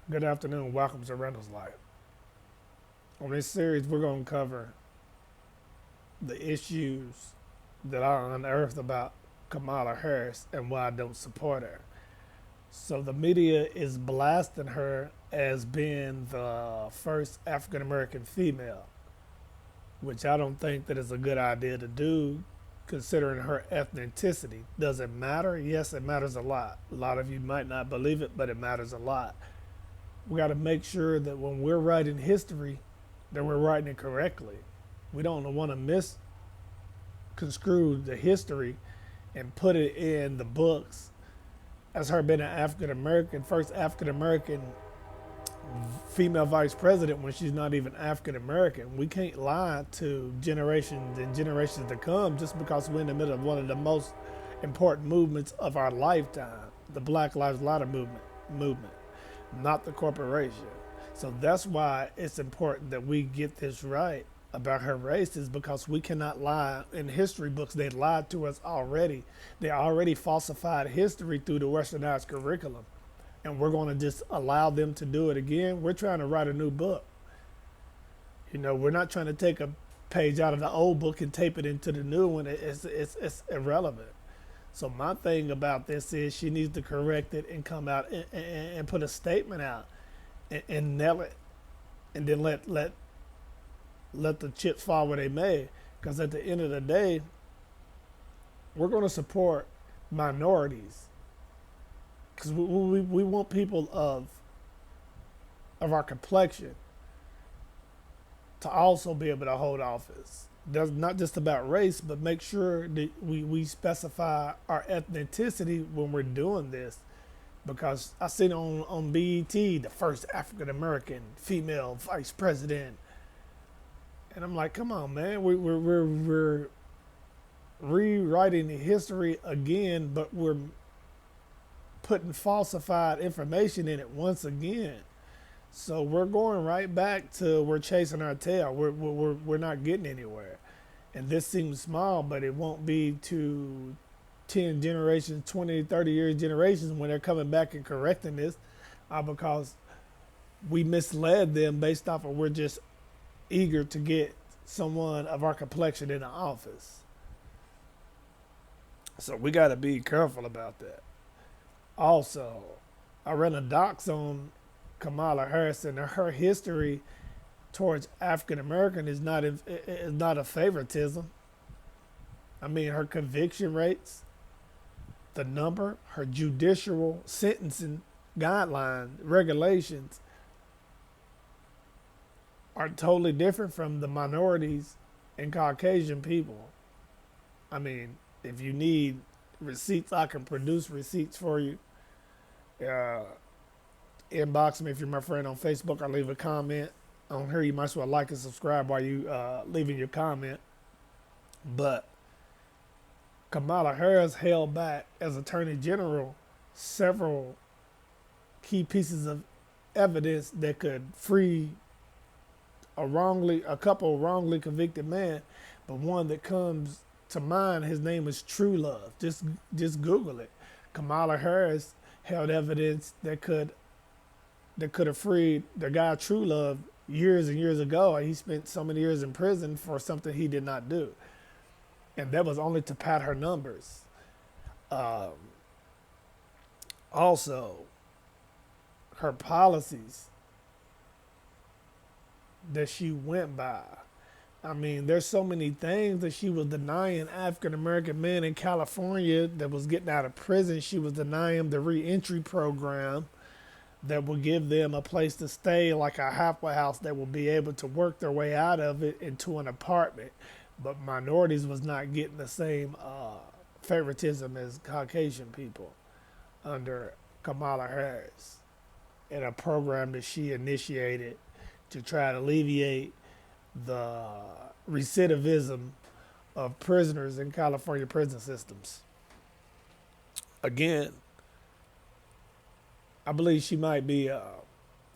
Good afternoon. Welcome to Randall's Life. On this series, we're going to cover the issues that I unearthed about Kamala Harris and why I don't support her. So the media is blasting her as being the first African American female, which I don't think that is a good idea to do considering her ethnicity. Does it matter? Yes, it matters a lot. A lot of you might not believe it, but it matters a lot. We got to make sure that when we're writing history, that we're writing it correctly. We don't want to misconstrue the history and put it in the books as her being an African American, first African American female vice president when she's not even African American. We can't lie to generations and generations to come just because we're in the middle of one of the most important movements of our lifetime, the Black Lives Matter movement, not the corporation. So that's why it's important that we get this right about her race, is because we cannot lie in history books. They lied to us already. They already falsified history through the westernized curriculum. And we're going to just allow them to do it again. We're trying to write a new book. We're not trying to take a page out of the old book and tape it into the new one. It's irrelevant. So my thing about this is she needs to correct it and come out and put a statement out and nail it, and then let the chips fall where they may. Because at the end of the day, we're going to support minorities because we want people of our complexion to also be able to hold office. That's not just about race, but make sure that we specify our ethnicity when we're doing this. Because I seen on BET the first African American female vice president, and I'm like, come on, man, we're rewriting the history again, but we're putting falsified information in it once again. So we're going right back to we're chasing our tail. We're not getting anywhere. And this seems small, but it won't be to 10 generations, 20, 30 years generations when they're coming back and correcting this, because we misled them based off of we're just eager to get someone of our complexion in the office. So we got to be careful about that. Also, I ran a docs on Kamala Harris, and her history towards African American is not a favoritism. I mean, her conviction rates, the number, her judicial sentencing guidelines, regulations are totally different from the minorities and Caucasian people. I mean, if you need receipts, I can produce receipts for you. Uh, Inbox me if you're my friend on Facebook, or leave a comment on here. You might as well like and subscribe while you leaving your comment. But Kamala Harris held back as Attorney General several key pieces of evidence that could free a couple wrongly convicted men, but one that comes to mind, his name is True Love. Just Google it. Kamala Harris held evidence that could have freed the guy True Love years and years ago, and he spent so many years in prison for something he did not do, and that was only to pad her numbers. Um, Also, her policies that she went by. I mean, there's so many things that she was denying African American men in California that was getting out of prison. She was denying the reentry program that will give them a place to stay, like a halfway house that will be able to work their way out of it into an apartment. But minorities was not getting the same favoritism as Caucasian people under Kamala Harris, in a program that she initiated to try to alleviate the recidivism of prisoners in California prison systems. Again, I believe she might be a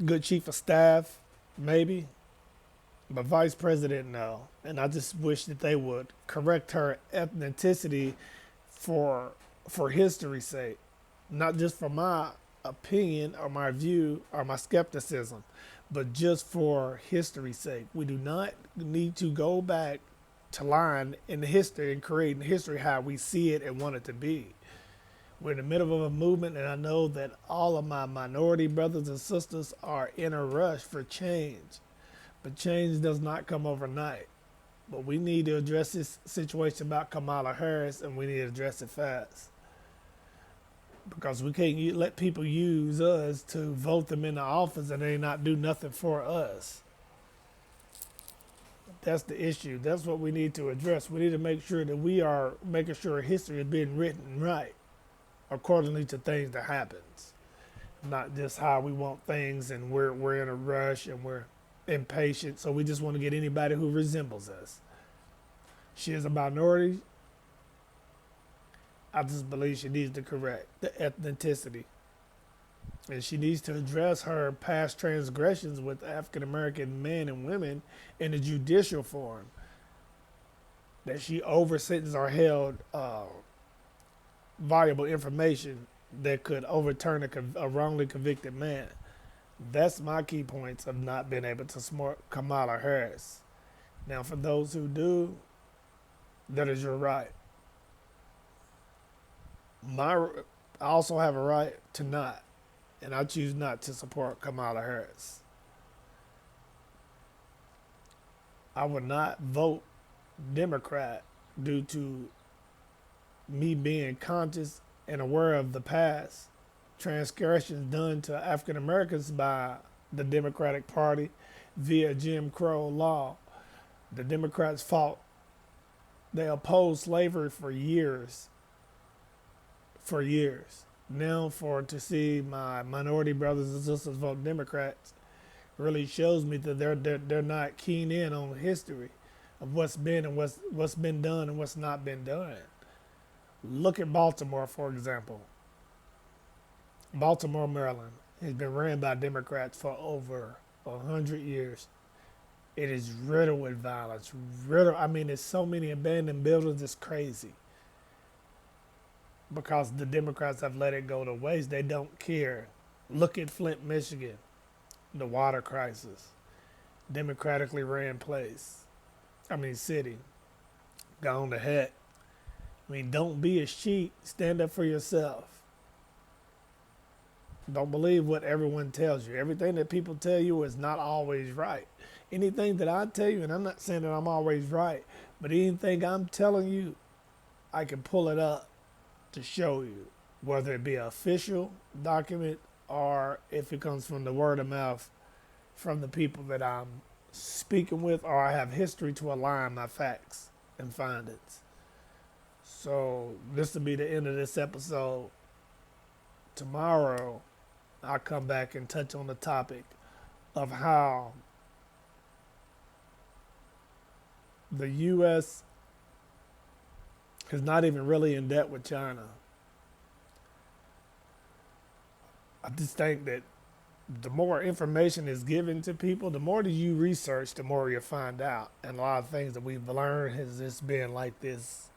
good chief of staff, maybe, but vice president, no. And I just wish that they would correct her ethnicity for for history's sake, not just for my opinion or my view or my skepticism, but just for history's sake. We do not need to go back to line in the history and creating history how we see it and want it to be. We're in the middle of a movement, and I know that all of my minority brothers and sisters are in a rush for change. But change does not come overnight. But we need to address this situation about Kamala Harris, and we need to address it fast. Because we can't let people use us to vote them into office and they not do nothing for us. That's the issue. That's what we need to address. We need to make sure that we are making sure history is being written right accordingly to things that happens. Not just how we want things and we're in a rush and we're impatient, so we just want to get anybody who resembles us. She is a minority. I just believe she needs to correct the ethnicity. And she needs to address her past transgressions with African American men and women in the judicial forum. That she over-sentenced or held valuable information that could overturn a wrongly convicted man. That's my key points of not being able to support Kamala Harris. Now, for those who do, that is your right. I also have a right to not, and I choose not to support Kamala Harris. I would not vote Democrat due to me being conscious and aware of the past transgressions done to African Americans by the Democratic Party via Jim Crow law. The Democrats fought, they opposed slavery for years. Now to see my minority brothers and sisters vote Democrats really shows me that they're not keen in on history of what's been and what's been done and what's not been done. Look at Baltimore, for example. Baltimore, Maryland has been ran by Democrats for over 100 years. It is riddled with violence. There's so many abandoned buildings, it's crazy. Because the Democrats have let it go to waste. They don't care. Look at Flint, Michigan, the water crisis. Democratically ran city. Gone to heck. Don't be a sheep. Stand up for yourself. Don't believe what everyone tells you. Everything that people tell you is not always right. Anything that I tell you, and I'm not saying that I'm always right, but anything I'm telling you, I can pull it up to show you, whether it be an official document or if it comes from the word of mouth from the people that I'm speaking with, or I have history to align my facts and findings. So this will be the end of this episode. Tomorrow, I'll come back and touch on the topic of how the U.S. is not even really in debt with China. I just think that the more information is given to people, the more that you research, the more you find out. And a lot of things that we've learned has just been like this.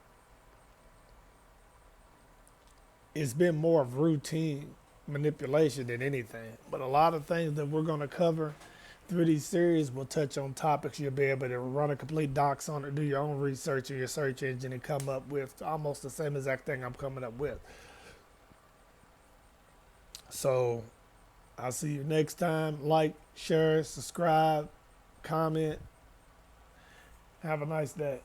It's been more of routine manipulation than anything. But a lot of things that we're going to cover through these series will touch on topics you'll be able to run a complete docs on it, do your own research in your search engine, and come up with almost the same exact thing I'm coming up with. So I'll see you next time. Like, share, subscribe, comment. Have a nice day.